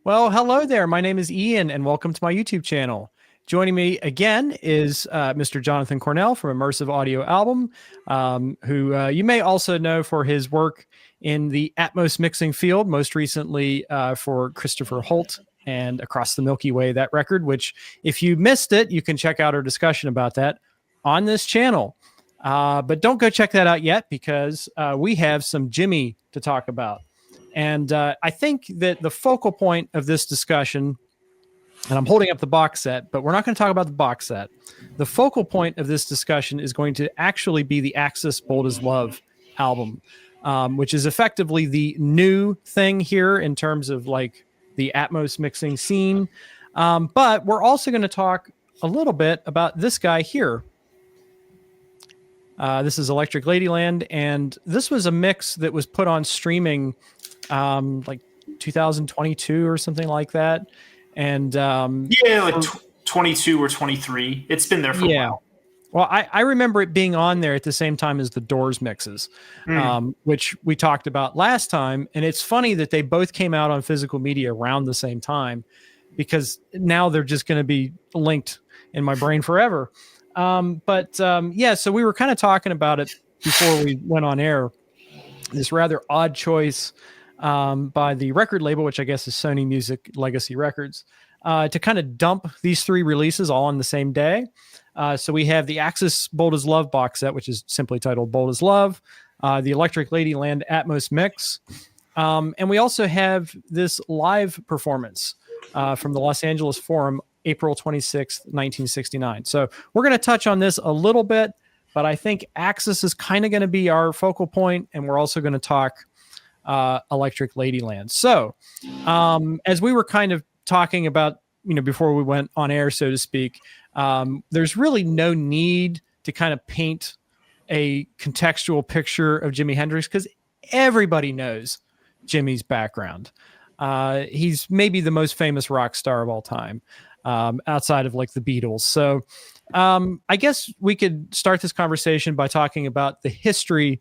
Well, hello there. My name is Ian, and welcome to my YouTube channel. Joining me again is Mr. Jonathan Cornell from Immersive Audio Album, who you may also know for his work in the Atmos mixing field, most recently for Christopher Holt and Across the Milky Way, that record, which if you missed it, you can check out our discussion about that on this channel. But don't go check that out yet because we have some Jimi to talk about. And I think that the focal point of this discussion, and I'm holding up the box set, but we're not going to talk about the box set. The focal point of this discussion is going to actually be the Axis Bold as Love album, which is effectively the new thing here in terms of like the Atmos mixing scene. But we're also going to talk a little bit about this guy here. This is Electric Ladyland, and this was a mix that was put on streaming like 2022 or something like that. And like 22 or 23. It's been there for a while. Well, I remember it being on there at the same time as the Doors mixes, which we talked about last time. And it's funny that they both came out on physical media around the same time, because now they're just going to be linked in my brain forever. So we were kind of talking about it before we went on air, this rather odd choice by the record label, which I guess is Sony Music Legacy Records, to kind of dump these three releases all on the same day. So we have the Axis Bold as Love box set, which is simply titled Bold as Love, the Electric Ladyland Atmos mix, and we also have this live performance from the Los Angeles Forum, April 26th, 1969. So we're going to touch on this a little bit, but I think Axis is kind of going to be our focal point, and we're also going to talk Electric Ladyland. So as we were kind of talking about, before we went on air, so to speak, there's really no need to kind of paint a contextual picture of Jimi Hendrix because everybody knows Jimi's background. He's maybe the most famous rock star of all time, outside of like the Beatles. So I guess we could start this conversation by talking about the history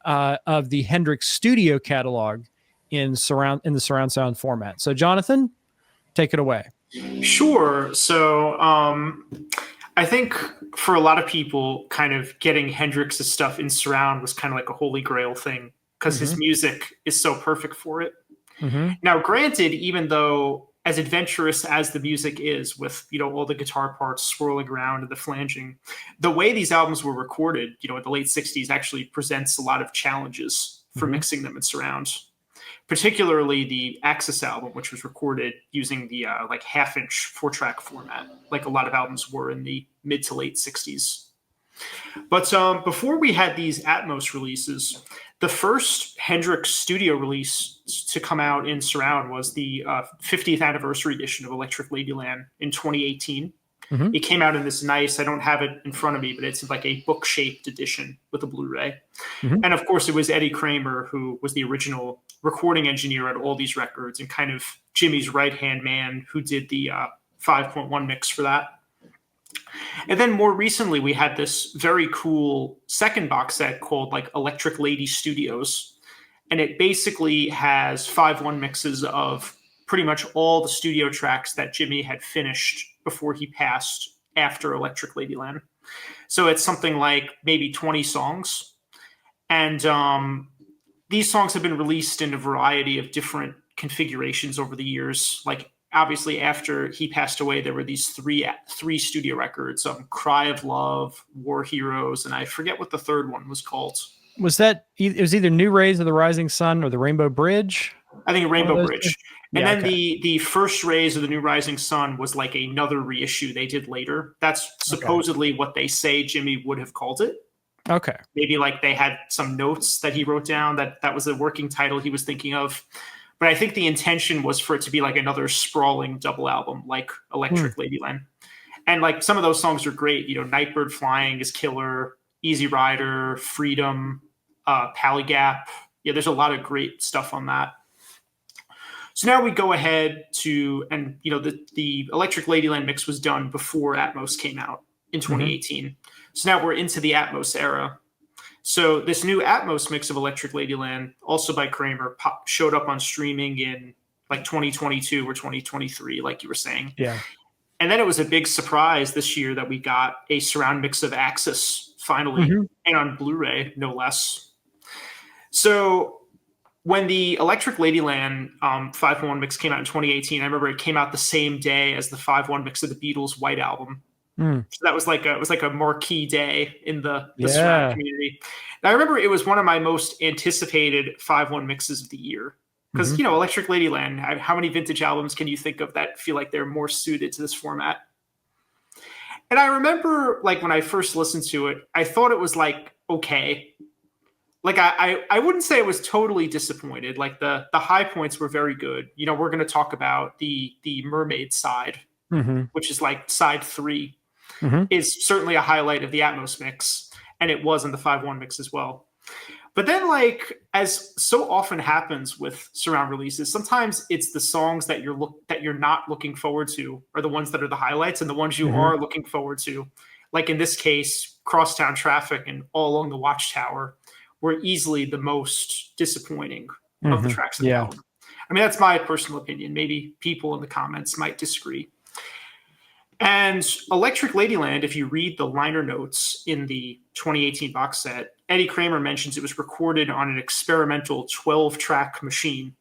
of the Hendrix studio catalog in the surround sound format. So Jonathan, take it away. Sure. So I think for a lot of people, kind of getting Hendrix's stuff in surround was kind of like a holy grail thing because his music is so perfect for it. Now, granted, even though as adventurous as the music is with, all the guitar parts swirling around and the flanging, the way these albums were recorded, in the late 60s actually presents a lot of challenges for mixing them in surround, particularly the Axis album, which was recorded using the like half-inch 4-track format, like a lot of albums were in the mid to late 60s. But before we had these Atmos releases, the first Hendrix studio release to come out in surround was the 50th anniversary edition of Electric Ladyland in 2018. It came out in this nice, I don't have it in front of me, but it's like a book-shaped edition with a Blu Ray. And of course, it was Eddie Kramer, who was the original recording engineer at all these records and kind of Jimi's right-hand man, who did the 5.1 mix for that. And then more recently, we had this very cool second box set called like Electric Lady Studios. And it basically has 5.1 mixes of pretty much all the studio tracks that Jimi had finished before he passed after Electric Ladyland. So it's something like maybe 20 songs. And these songs have been released in a variety of different configurations over the years. Like, obviously, after he passed away, there were these three studio records, Cry of Love, War Heroes, and I forget what the third one was called. It was either New Rays of the Rising Sun or the Rainbow Bridge? I think Rainbow Bridge. And then the first Rays of the New Rising Sun was like another reissue they did later. That's supposedly what they say Jimi would have called it. Okay. Maybe like they had some notes that he wrote down that was the working title he was thinking of. But I think the intention was for it to be like another sprawling double album, like Electric Ladyland. And like some of those songs are great. Nightbird Flying is killer, Easy Rider, Freedom, Pally Gap. Yeah, there's a lot of great stuff on that. So now we go ahead to, and the Electric Ladyland mix was done before Atmos came out in 2018. So now we're into the Atmos era. So this new Atmos mix of Electric Ladyland, also by Kramer, showed up on streaming in like 2022 or 2023, like you were saying. Yeah. And then it was a big surprise this year that we got a surround mix of Axis finally, and on Blu Ray, no less. So when the Electric Ladyland 5-1 mix came out in 2018, I remember it came out the same day as the 5-1 mix of the Beatles' White Album. So that was like a marquee day in the surround community. And I remember it was one of my most anticipated 5-1 mixes of the year. Because, Electric Ladyland, how many vintage albums can you think of that feel like they're more suited to this format? And I remember, like, when I first listened to it, I thought it was, like, okay. Like, I wouldn't say I was totally disappointed. Like, the high points were very good. We're going to talk about the Mermaid side, which is, like, side 3, is certainly a highlight of the Atmos mix. And it was in the 5-1 mix as well. But then, like, as so often happens with surround releases, sometimes it's the songs that you're not looking forward to are the ones that are the highlights, and the ones you are looking forward to, like in this case, Crosstown Traffic and All Along the Watchtower, were easily the most disappointing of the tracks of the album. I mean, that's my personal opinion. Maybe people in the comments might disagree. And Electric Ladyland, if you read the liner notes in the 2018 box set, Eddie Kramer mentions it was recorded on an experimental 12-track machine.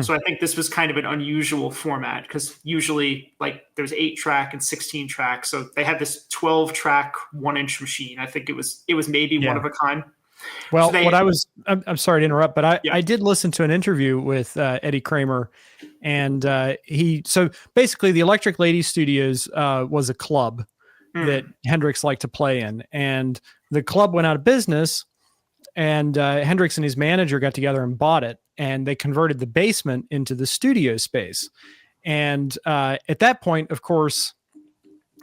So I think this was kind of an unusual format because usually, like, there's 8-track and 16 tracks. So they had this 12-track 1-inch machine. I think it was maybe one of a kind. Well, I'm sorry to interrupt, but I did listen to an interview with Eddie Kramer, and so basically the Electric Lady Studios was a club that Hendrix liked to play in, and the club went out of business, and Hendrix and his manager got together and bought it, and they converted the basement into the studio space. And at that point, of course,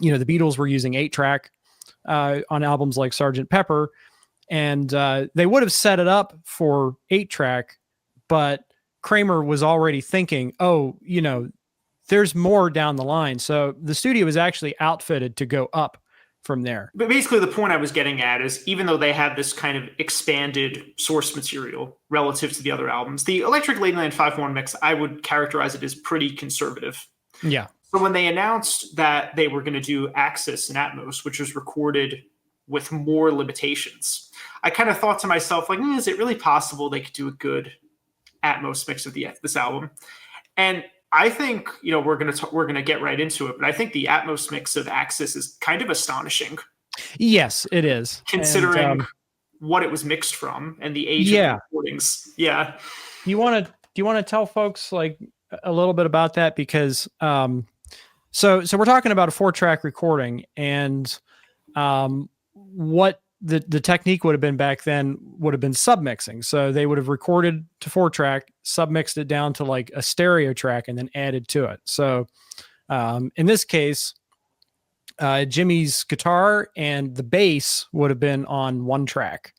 the Beatles were using 8-track on albums like Sgt. Pepper. And they would have set it up for 8-track, but Kramer was already thinking, there's more down the line. So the studio was actually outfitted to go up from there. But basically the point I was getting at is even though they had this kind of expanded source material relative to the other albums, the Electric Ladyland 5-1 mix, I would characterize it as pretty conservative. Yeah. So when they announced that they were going to do Axis and Atmos, which was recorded with more limitations, I kind of thought to myself, like, is it really possible they could do a good Atmos mix of this album? And I think, we're gonna get right into it, but I think the Atmos mix of Axis is kind of astonishing. Yes, it is, considering what it was mixed from and the age of the recordings. Yeah. Do you want to tell folks like a little bit about that? Because so we're talking about a 4-track recording, and what the technique would have been back then would have been submixing. So they would have recorded to 4-track, submixed it down to like a stereo track, and then added to it. So in this case, Jimmy's guitar and the bass would have been on 1 track.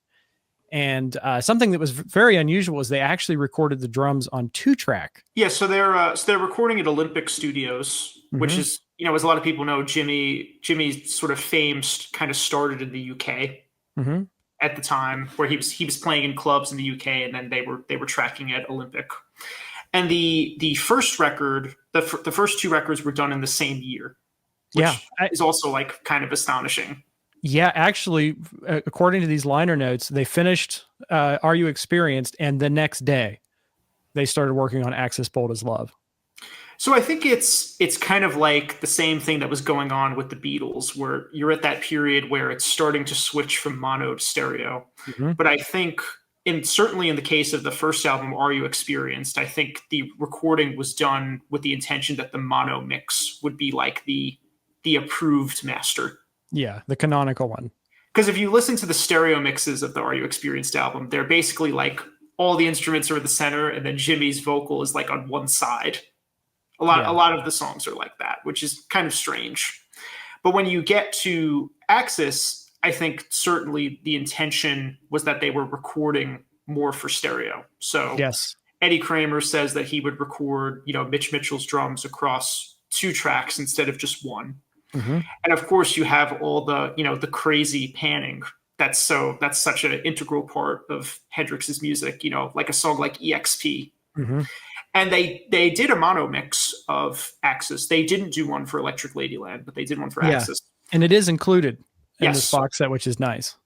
And something that was very unusual is they actually recorded the drums on 2-track. Yeah, so they're recording at Olympic Studios, which is, as a lot of people know, Jimmy's sort of fame kind of started in the UK. At the time, where he was playing in clubs in the UK, and then they were tracking at Olympic. And the first record, the first 2 records were done in the same year, which is also like kind of astonishing. Yeah, actually, according to these liner notes, they finished Are You Experienced, and the next day they started working on Axis Bold as Love. So I think it's kind of like the same thing that was going on with the Beatles, where you're at that period where it's starting to switch from mono to stereo. But I think, certainly in the case of the first album, Are You Experienced, I think the recording was done with the intention that the mono mix would be like the approved master. Yeah, the canonical one. Because if you listen to the stereo mixes of the Are You Experienced album, they're basically like all the instruments are at the center, and then Jimmy's vocal is like on one side. A lot of the songs are like that, which is kind of strange. But when you get to Axis, I think certainly the intention was that they were recording more for stereo. So Eddie Kramer says that he would record, Mitch Mitchell's drums across 2 tracks instead of just 1. And of course you have all the, the crazy panning. That's such an integral part of Hendrix's music, like a song like EXP. And they did a mono mix of Axis. They didn't do one for Electric Ladyland, but they did one for Axis. And it is included in Yes. this box set, which is nice.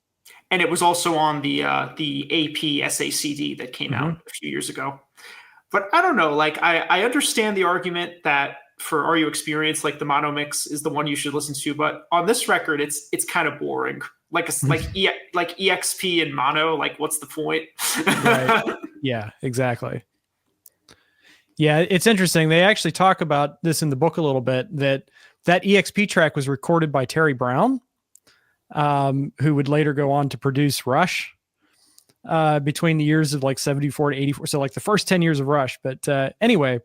And it was also on the AP SACD that came out a few years ago. But I don't know, like I understand the argument that for Are You Experienced, like the mono mix is the one you should listen to, but on this record, it's kind of boring. Like EXP and mono, like what's the point? Right. Yeah, exactly. Yeah, it's interesting. They actually talk about this in the book a little bit, that EXP track was recorded by Terry Brown, who would later go on to produce Rush between the years of like 74 to 84. So like the first 10 years of Rush. But anyway,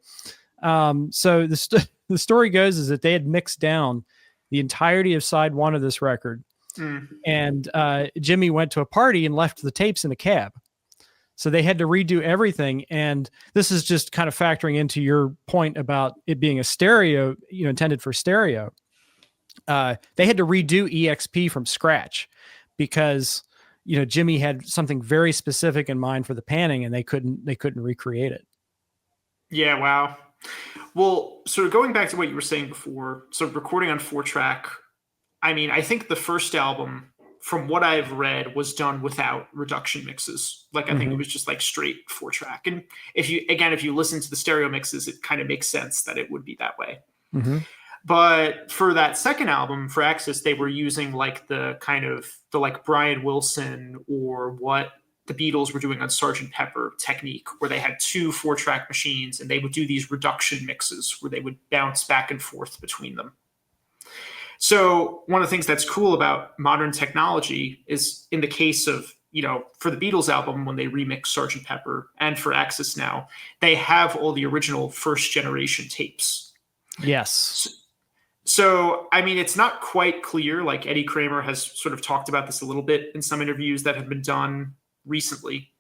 so the story goes is that they had mixed down the entirety of side one of this record. And Jimmy went to a party and left the tapes in a cab. So they had to redo everything. And this is just kind of factoring into your point about it being a stereo, intended for stereo. They had to redo EXP from scratch because, Jimmy had something very specific in mind for the panning and they couldn't recreate it. Yeah. Wow. Well, sort of going back to what you were saying before, so recording on 4-track, I mean, I think the first album, from what I've read, was done without reduction mixes. Like, I think it was just like straight 4-track. And if you listen to the stereo mixes, it kind of makes sense that it would be that way. But for that second album, for Axis, they were using like the like Brian Wilson or what the Beatles were doing on Sgt. Pepper technique, where they had 2 4-track machines and they would do these reduction mixes where they would bounce back and forth between them. So one of the things that's cool about modern technology is in the case of, for the Beatles album, when they remix Sgt. Pepper, and for Axis now, they have all the original first generation tapes. Yes. So, I mean, it's not quite clear. Like Eddie Kramer has sort of talked about this a little bit in some interviews that have been done recently.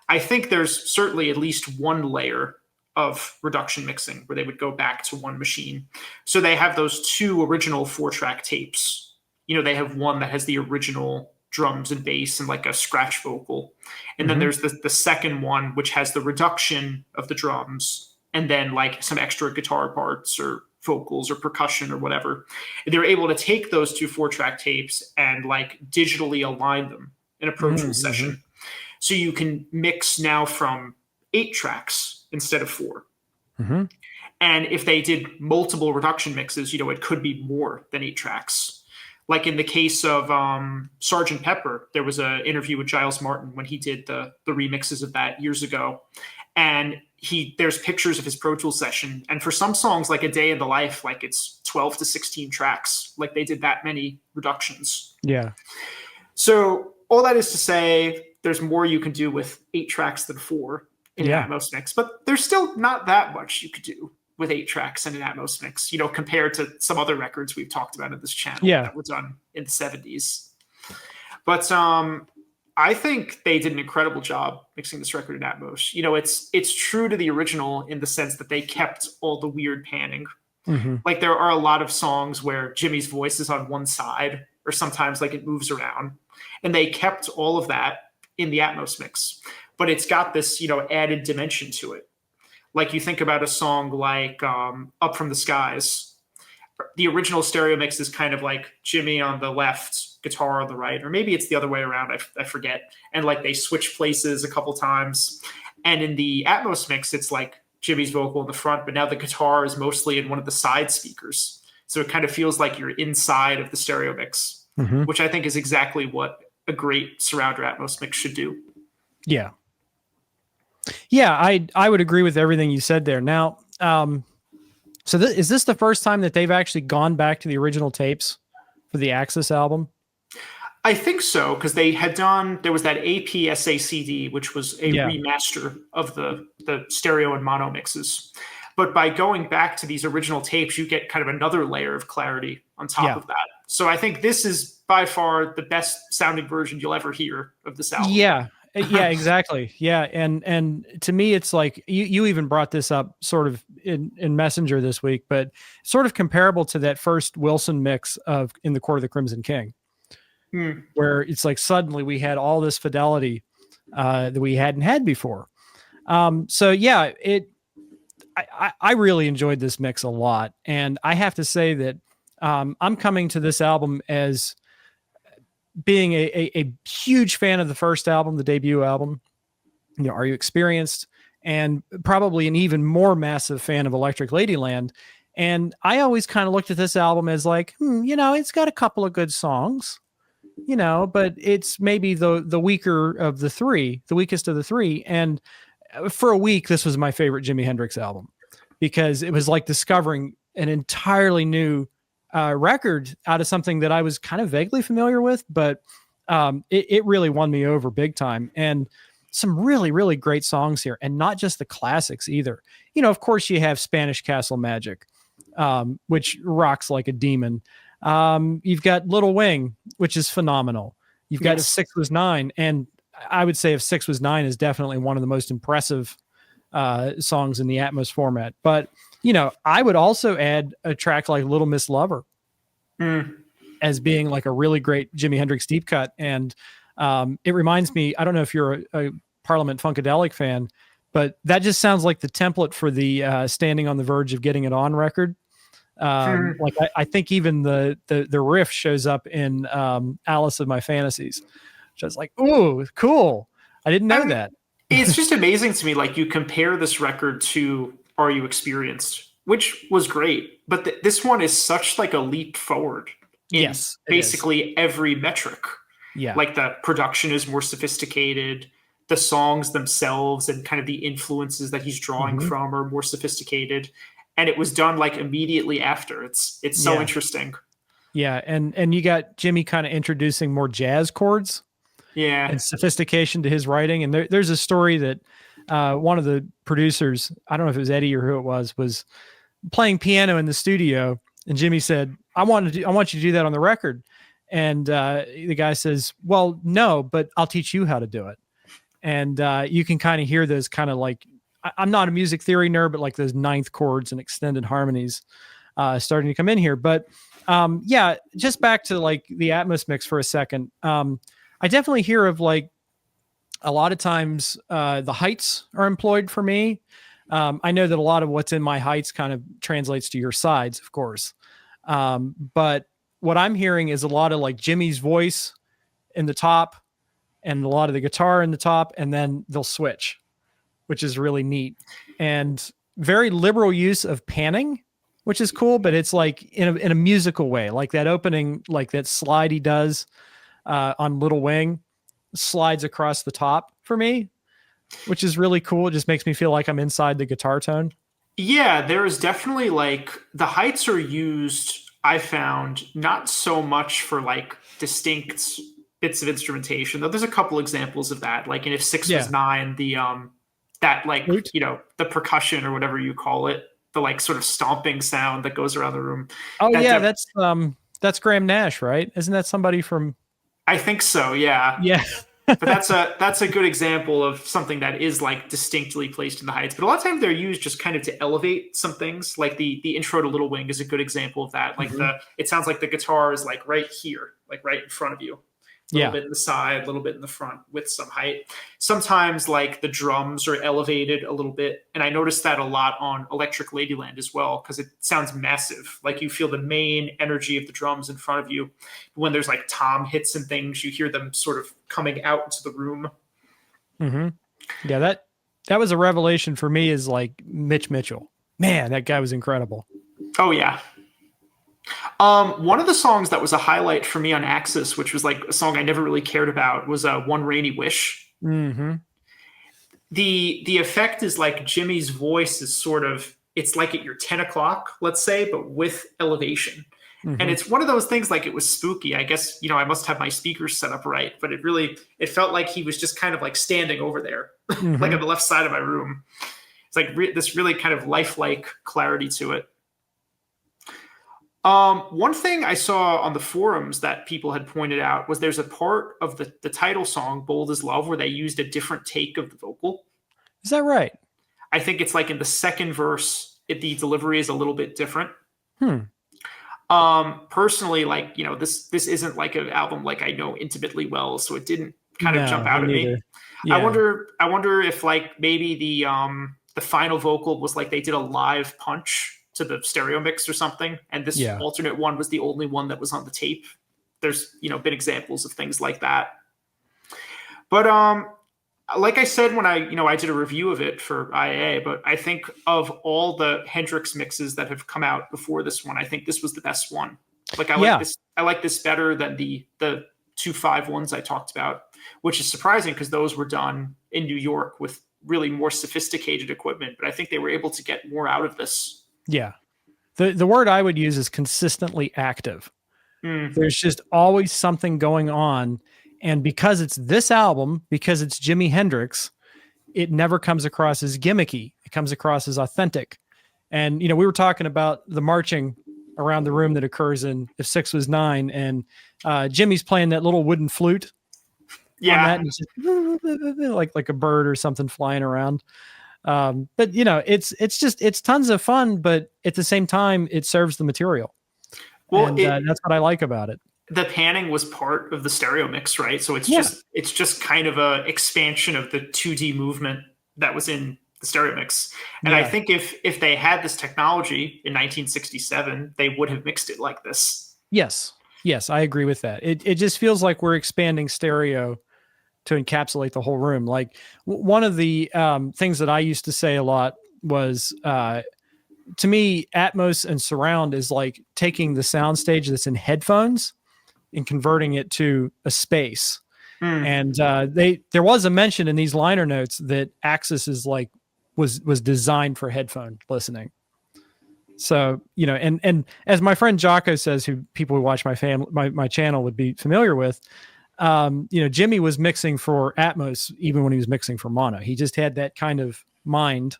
I think there's certainly at least one layer of reduction mixing where they would go back to one machine. So they have those 2 original 4-track tapes. They have one that has the original drums and bass and like a scratch vocal. And then there's the second one, which has the reduction of the drums and then like some extra guitar parts or vocals or percussion or whatever. And they're able to take those 2 4-track tapes and like digitally align them in a Pro Tools session. So you can mix now from 8 tracks instead of 4. And if they did multiple reduction mixes, it could be more than 8 tracks. Like in the case of Sgt. Pepper, there was an interview with Giles Martin when he did the remixes of that years ago. And there's pictures of his Pro Tools session. And for some songs, like A Day in the Life, like it's 12 to 16 tracks. Like they did that many reductions. Yeah. So all that is to say, there's more you can do with 8 tracks than 4 in an Atmos mix. But there's still not that much you could do with 8 tracks in an Atmos mix, compared to some other records we've talked about in this channel that were done in the 70s. But I think they did an incredible job mixing this record in Atmos. It's true to the original in the sense that they kept all the weird panning. Like there are a lot of songs where Jimmy's voice is on one side, or sometimes like it moves around, and they kept all of that in the Atmos mix. But it's got this, added dimension to it. Like you think about a song like Up From the Skies. The original stereo mix is kind of like Jimmy on the left, guitar on the right, or maybe it's the other way around. I forget. And like they switch places a couple times. And in the Atmos mix, it's like Jimmy's vocal in the front, but now the guitar is mostly in one of the side speakers. So it kind of feels like you're inside of the stereo mix, which I think is exactly what a great surround or Atmos mix should do. Yeah. Yeah, I would agree with everything you said there. Now, is this the first time that they've actually gone back to the original tapes for the Axis album? I think so, because they had done, there was that AP SACD, which was a remaster of the stereo and mono mixes. But by going back to these original tapes, you get kind of another layer of clarity on top of that. So I think this is by far the best sounding version you'll ever hear of this album. Yeah. Yeah, exactly. Yeah. And to me, it's like you even brought this up sort of in Messenger this week, but sort of comparable to that first Wilson mix of In the Court of the Crimson King, where it's like suddenly we had all this fidelity that we hadn't had before. So yeah, I really enjoyed this mix a lot, and I have to say that I'm coming to this album as being a huge fan of the first album, the debut album. You know, Are You Experienced? And probably an even more massive fan of Electric Ladyland. And I always kind of looked at this album as like, you know, it's got a couple of good songs, you know, but it's maybe the weaker of the three, the weakest of the three. And for a week, this was my favorite Jimi Hendrix album because it was like discovering an entirely new record out of something that I was kind of vaguely familiar with, but it really won me over big time. And some really, really great songs here, and not just the classics either. You know, of course, you have Spanish Castle Magic, which rocks like a demon. You've got Little Wing, which is phenomenal. You've got If Six Was Nine, and I would say If Six Was Nine is definitely one of the most impressive songs in the Atmos format. But, you know, I would also add a track like Little Miss Lover as being like a really great Jimi Hendrix deep cut. And it reminds me, I don't know if you're a Parliament Funkadelic fan, but that just sounds like the template for the Standing on the Verge of Getting It On record. Like I think even the riff shows up in Alice of My Fantasies, which I was like, ooh, cool. I didn't know that. It's just amazing to me. Like, you compare this record to Are You Experienced, which was great, but this one is such like a leap forward in basically every metric. Yeah. Like, the production is more sophisticated. The songs themselves and kind of the influences that he's drawing from are more sophisticated. And it was done like immediately after. It's so interesting. Yeah. And you got Jimmy kind of introducing more jazz chords and sophistication to his writing. And there's a story that one of the producers, I don't know if it was Eddie or who it was playing piano in the studio. And Jimmy said, I want you to do that on the record. And the guy says, well, no, but I'll teach you how to do it. And you can kind of hear those kind of like, I'm not a music theory nerd, but like those ninth chords and extended harmonies starting to come in here. But yeah, just back to like the Atmos mix for a second. I definitely hear of like a lot of times the heights are employed for me. I know that a lot of what's in my heights kind of translates to your sides, of course. But what I'm hearing is a lot of like Jimmy's voice in the top and a lot of the guitar in the top, and then they'll switch, which is really neat. And very liberal use of panning, which is cool, but it's like in a musical way, like that opening, like that slide he does on Little Wing slides across the top for me, which is really cool. It just makes me feel like I'm inside the guitar tone. Yeah, there is definitely like the heights are used, I found, not so much for like distinct bits of instrumentation, though there's a couple examples of that. Like in If Six Was Nine, the that like, you know, the percussion or whatever you call it, the like sort of stomping sound that goes around the room. Oh that's Graham Nash, right? Isn't that somebody from? I think so. Yeah. Yeah. But that's a good example of something that is like distinctly placed in the heights. But a lot of times they're used just kind of to elevate some things. Like the intro to Little Wing is a good example of that. Like it sounds like the guitar is like right here, like right in front of you. A little bit in the side, a little bit in the front with some height. Sometimes like the drums are elevated a little bit. And I noticed that a lot on Electric Ladyland as well, because it sounds massive. Like you feel the main energy of the drums in front of you. When there's like tom hits and things, you hear them sort of coming out into the room. Yeah, that was a revelation for me, is like Mitch Mitchell. Man, that guy was incredible. Oh, yeah. One of the songs that was a highlight for me on Axis, which was like a song I never really cared about, was One Rainy Wish. The effect is like Jimmy's voice is sort of, it's like at your 10 o'clock, let's say, but with elevation. And it's one of those things, like it was spooky. I guess, you know, I must have my speakers set up right, but it felt like he was just kind of like standing over there, like on the left side of my room. It's like this really kind of lifelike clarity to it. One thing I saw on the forums that people had pointed out was there's a part of the title song, Bold as Love, where they used a different take of the vocal. Is that right? I think it's like in the second verse, the delivery is a little bit different. Personally, like, you know, this isn't like an album like I know intimately well, so it didn't kind of jump out at me. Yeah. I wonder if like maybe the the final vocal was like they did a live punch to the stereo mix or something, and this alternate one was the only one that was on the tape. There's been examples of things like that. But like I said when I did a review of it for IA, but I think of all the Hendrix mixes that have come out before this one, I think this was the best one. Like I like this better than the 2.5 ones I talked about, which is surprising because those were done in New York with really more sophisticated equipment, but I think they were able to get more out of this. Yeah. The word I would use is consistently active. There's just always something going on. And because it's this album, because it's Jimi Hendrix, it never comes across as gimmicky. It comes across as authentic. And, we were talking about the marching around the room that occurs in If 6 Was 9, and Jimmy's playing that little wooden flute. Yeah. That, and it's just like a bird or something flying around. But it's tons of fun, but at the same time, it serves the material. Well, that's what I like about it. The panning was part of the stereo mix, right? So it's just kind of a expansion of the 2D movement that was in the stereo mix. And I think if they had this technology in 1967, they would have mixed it like this. Yes, I agree with that. It just feels like we're expanding stereo to encapsulate the whole room. Like one of the things that I used to say a lot was, to me, Atmos and surround is like taking the soundstage that's in headphones and converting it to a space. And there was a mention in these liner notes that Axis is like was designed for headphone listening. So, and as my friend Jocko says, who people who watch my channel would be familiar with, Jimmy was mixing for Atmos even when he was mixing for mono. He just had that kind of mind.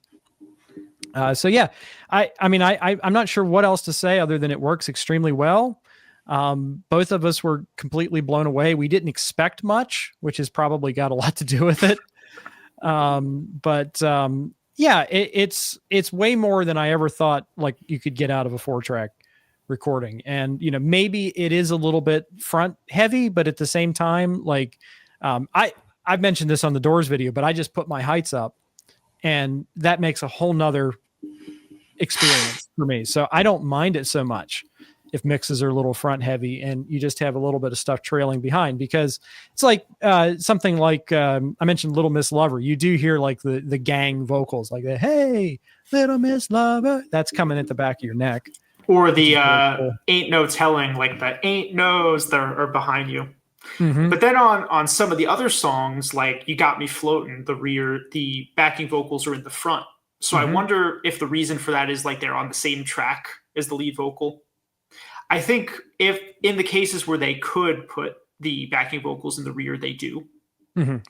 I'm not sure what else to say other than it works extremely well. Both of us were completely blown away. We didn't expect much, which has probably got a lot to do with it. It's way more than I ever thought like you could get out of a 4-track recording. And, maybe it is a little bit front heavy, but at the same time, like, I've mentioned this on the Doors video, but I just put my heights up and that makes a whole nother experience for me. So I don't mind it so much if mixes are a little front heavy and you just have a little bit of stuff trailing behind, because it's like something like I mentioned Little Miss Lover. You do hear like the gang vocals like the, hey, Little Miss Lover, that's coming at the back of your neck. Or the cool. Ain't no telling, like the ain't no's that are behind you. Mm-hmm. But then on some of the other songs, like You Got Me Floating, the backing vocals are in the front. So I wonder if the reason for that is like they're on the same track as the lead vocal. I think if in the cases where they could put the backing vocals in the rear, they do. On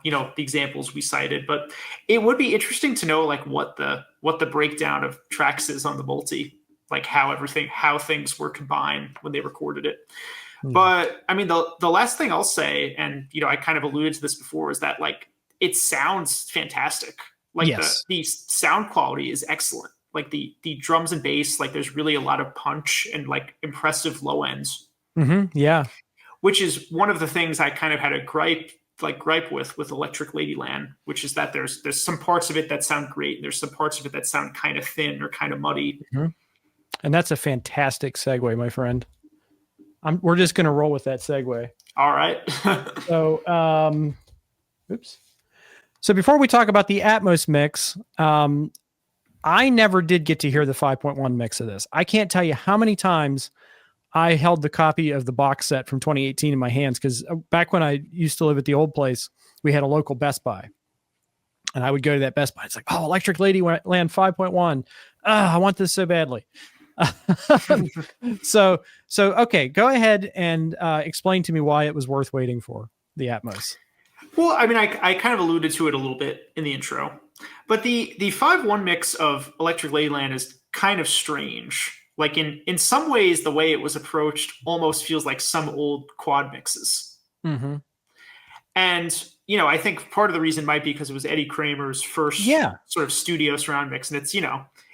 the examples we cited. But it would be interesting to know like what the breakdown of tracks is on the multi, like how things were combined when they recorded it. But I mean, the last thing I'll say, and I kind of alluded to this before, is that like it sounds fantastic. Like the sound quality is excellent. Like the drums and bass, like there's really a lot of punch and like impressive low ends. Yeah. Which is one of the things I kind of had a gripe with Electric Ladyland, which is that there's some parts of it that sound great. And there's some parts of it that sound kind of thin or kind of muddy. And that's a fantastic segue, my friend. We're just going to roll with that segue. All right. So before we talk about the Atmos mix, I never did get to hear the 5.1 mix of this. I can't tell you how many times I held the copy of the box set from 2018 in my hands, because back when I used to live at the old place, we had a local Best Buy. And I would go to that Best Buy. It's like, oh, Electric Ladyland 5.1. I want this so badly. So okay, go ahead and explain to me why it was worth waiting for the Atmos. Well, I mean, I kind of alluded to it a little bit in the intro, but the 5.1 mix of Electric Ladyland is kind of strange. Like in some ways, the way it was approached almost feels like some old quad mixes. And I think part of the reason might be because it was Eddie Kramer's first sort of studio surround mix, and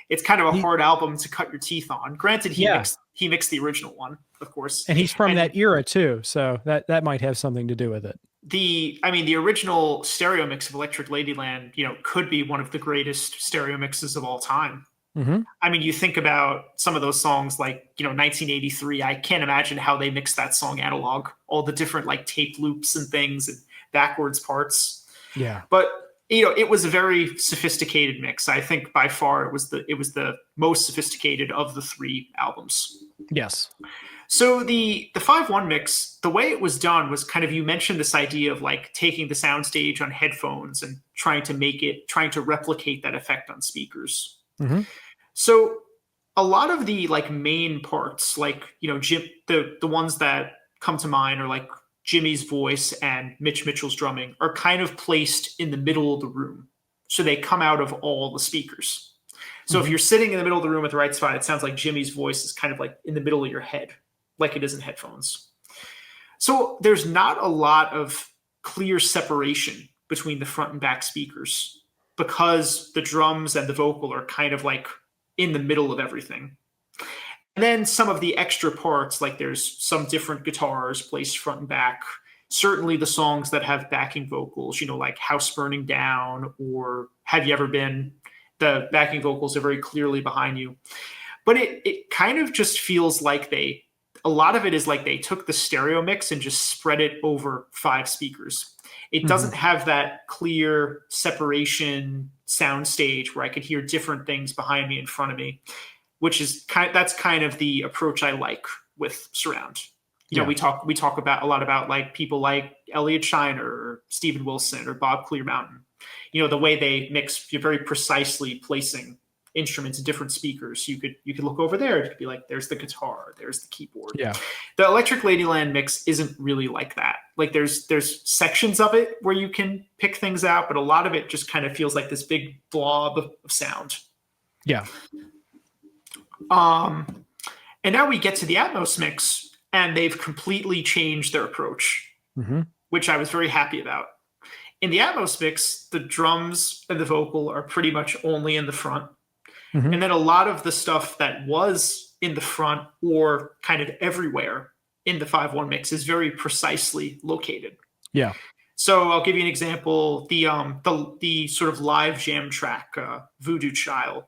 it's kind of a hard album to cut your teeth on. Granted, he mixed the original one, of course. And he's from that era too, so that might have something to do with it. the original stereo mix of Electric Ladyland, could be one of the greatest stereo mixes of all time. Mm-hmm. I mean, you think about some of those songs like, 1983. I can't imagine how they mixed that song analog, all the different like tape loops and things and backwards parts. Yeah. But, it was a very sophisticated mix. I think by far it was the most sophisticated of the three albums. Yes. So the 5.1 mix, the way it was done was kind of, you mentioned this idea of like taking the soundstage on headphones and trying to replicate that effect on speakers. Mm-hmm. So a lot of the like main parts, like, the ones that come to mind are like Jimmy's voice and Mitch Mitchell's drumming are kind of placed in the middle of the room. So they come out of all the speakers. So if you're sitting in the middle of the room at the right spot, it sounds like Jimmy's voice is kind of like in the middle of your head, like it is in headphones. So there's not a lot of clear separation between the front and back speakers because the drums and the vocal are kind of like in the middle of everything. And then some of the extra parts, like there's some different guitars placed front and back. Certainly the songs that have backing vocals, like House Burning Down or Have You Ever Been, the backing vocals are very clearly behind you. But it kind of just feels like a lot of it is like they took the stereo mix and just spread it over 5 speakers. It doesn't have that clear separation soundstage where I could hear different things behind me, in front of me, which is that's kind of the approach I like with surround. We talk about a lot about like people like Elliot Shiner or Steven Wilson or Bob Clearmountain. The way they mix, you're very precisely placing instruments in different speakers. You could look over there. It could be like, there's the guitar, there's the keyboard. Yeah. The Electric Ladyland mix isn't really like that. Like there's sections of it where you can pick things out, but a lot of it just kind of feels like this big blob of sound. Yeah. And now we get to the Atmos mix, and they've completely changed their approach, which I was very happy about. In the Atmos mix, the drums and the vocal are pretty much only in the front. And then a lot of the stuff that was in the front or kind of everywhere in the 5.1 mix is very precisely located. Yeah. So I'll give you an example. The sort of live jam track, Voodoo Child.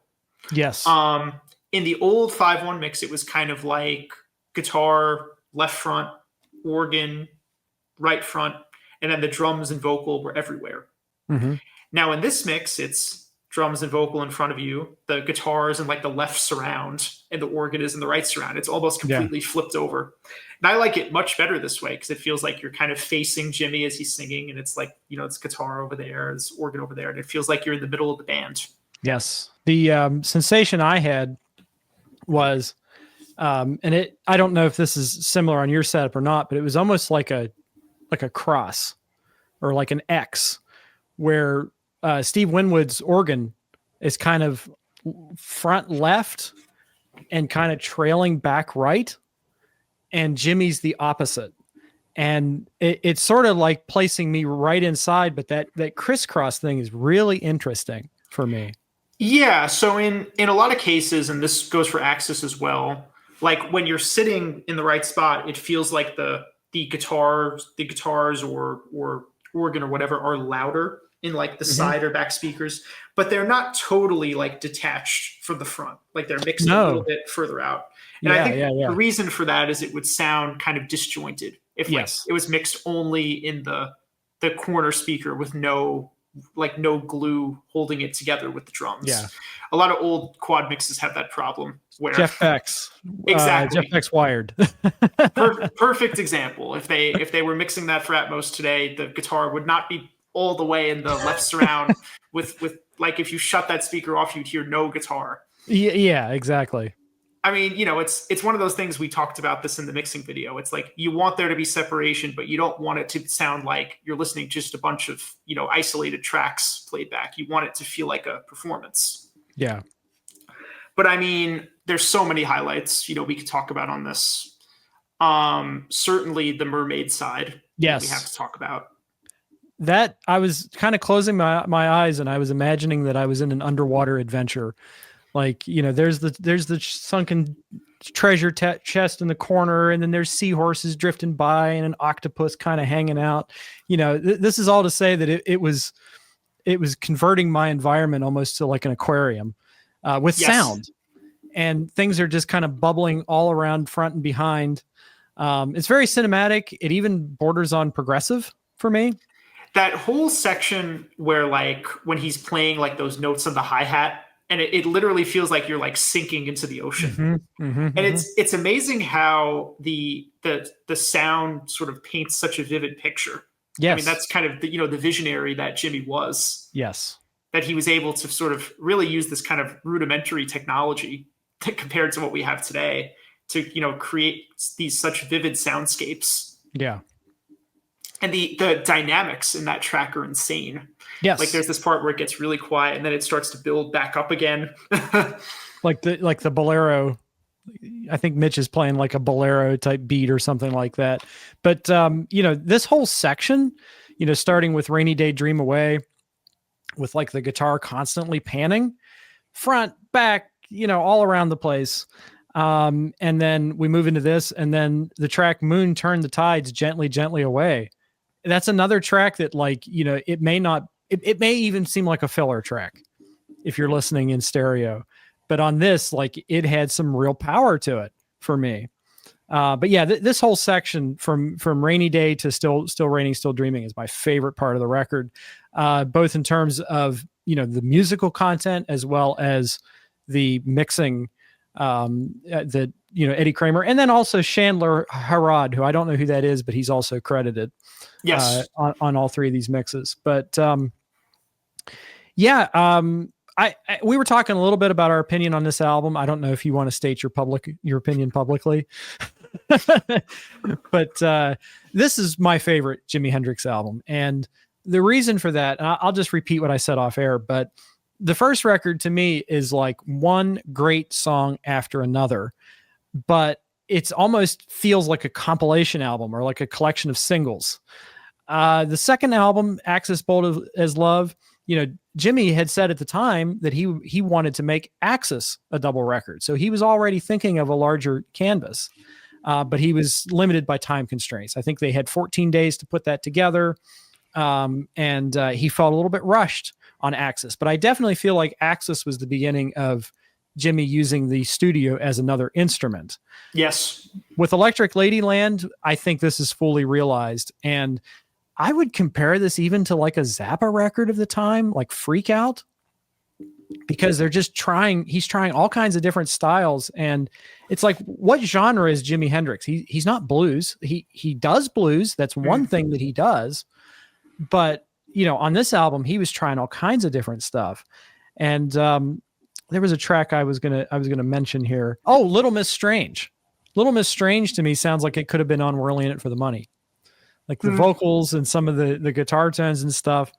Yes. In the old 5.1 mix, it was kind of like guitar, left front, organ, right front, and then the drums and vocal were everywhere. Now in this mix, it's drums and vocal in front of you, the guitars in like the left surround, and the organ is in the right surround. It's almost completely flipped over. And I like it much better this way because it feels like you're kind of facing Jimmy as he's singing, and it's like, it's guitar over there, it's organ over there, and it feels like you're in the middle of the band. Yes. The sensation I had was, and I don't know if this is similar on your setup or not, but it was almost like a cross or like an X, where Steve Winwood's organ is kind of front left and kind of trailing back right, and Jimmy's the opposite. And it's sort of like placing me right inside, but that crisscross thing is really interesting for me. Yeah, so in a lot of cases, and this goes for Axis as well, like when you're sitting in the right spot, it feels like the guitars or organ or whatever are louder in like the side or back speakers, but they're not totally like detached from the front. Like they're mixed a little bit further out. And I think the reason for that is it would sound kind of disjointed if like it was mixed only in the corner speaker with no glue holding it together with the drums. Yeah. A lot of old quad mixes have that problem where Jeff Beck's exactly Jeff Beck's Wired. Perfect example. If they were mixing that for Atmos today, the guitar would not be all the way in the left surround with like if you shut that speaker off, you'd hear no guitar. Yeah, exactly. I mean, it's one of those things, we talked about this in the mixing video. It's like you want there to be separation, but you don't want it to sound like you're listening to just a bunch of, isolated tracks played back. You want it to feel like a performance. Yeah. But I mean, there's so many highlights, we could talk about on this. Certainly the mermaid side. Yes. We have to talk about. That I was kind of closing my eyes and I was imagining that I was in an underwater adventure. Like, there's the sunken treasure chest in the corner, and then there's seahorses drifting by and an octopus kind of hanging out. This is all to say that it was converting my environment almost to like an aquarium with sound, and things are just kind of bubbling all around front and behind. It's very cinematic. It even borders on progressive for me. That whole section where like when he's playing like those notes on the hi-hat, and it literally feels like you're like sinking into the ocean. And it's amazing how the sound sort of paints such a vivid picture. Yes. I mean, that's kind of the visionary that Jimmy was. Yes. That he was able to sort of really use this kind of rudimentary technology compared to what we have today to, create these such vivid soundscapes. Yeah. And the dynamics in that track are insane. Yes. Like there's this part where it gets really quiet and then it starts to build back up again. like the bolero. I think Mitch is playing like a bolero type beat or something like that. But this whole section, starting with Rainy Day Dream Away, with like the guitar constantly panning, front, back, all around the place. And then we move into this, and then the track Moon Turn the Tides Gently, Gently Away. That's another track that it may even seem like a filler track if you're listening in stereo, but on this, like it had some real power to it for me. But yeah, this whole section from Rainy Day to Still Raining, Still Dreaming is my favorite part of the record, both in terms of, the musical content as well as the mixing, that Eddie Kramer, and then also Chandler Harrod, who I don't know who that is, but he's also credited on all three of these mixes. But we were talking a little bit about our opinion on this album. I don't know if you want to state your opinion publicly, but this is my favorite Jimi Hendrix album. And the reason for that, and I'll just repeat what I said off air, but the first record to me is like one great song after another, but it's almost feels like a compilation album or like a collection of singles. The second album, Axis Bold as Love, Jimmy had said at the time that he wanted to make Axis a double record. So he was already thinking of a larger canvas, but he was limited by time constraints. I think they had 14 days to put that together. And he felt a little bit rushed on Axis, but I definitely feel like Axis was the beginning of Jimmy using the studio as another instrument. Yes. With Electric Ladyland, I think this is fully realized. And I would compare this even to like a Zappa record of the time, like Freak Out, because he's trying all kinds of different styles. And it's like, what genre is Jimi Hendrix? He's not blues. He does blues. That's one thing that he does. But, on this album, he was trying all kinds of different stuff. And there was a track I was gonna mention here. Oh, Little Miss Strange. Little Miss Strange to me sounds like it could have been on We're Only in It for the Money. Like the vocals and some of the guitar tones and stuff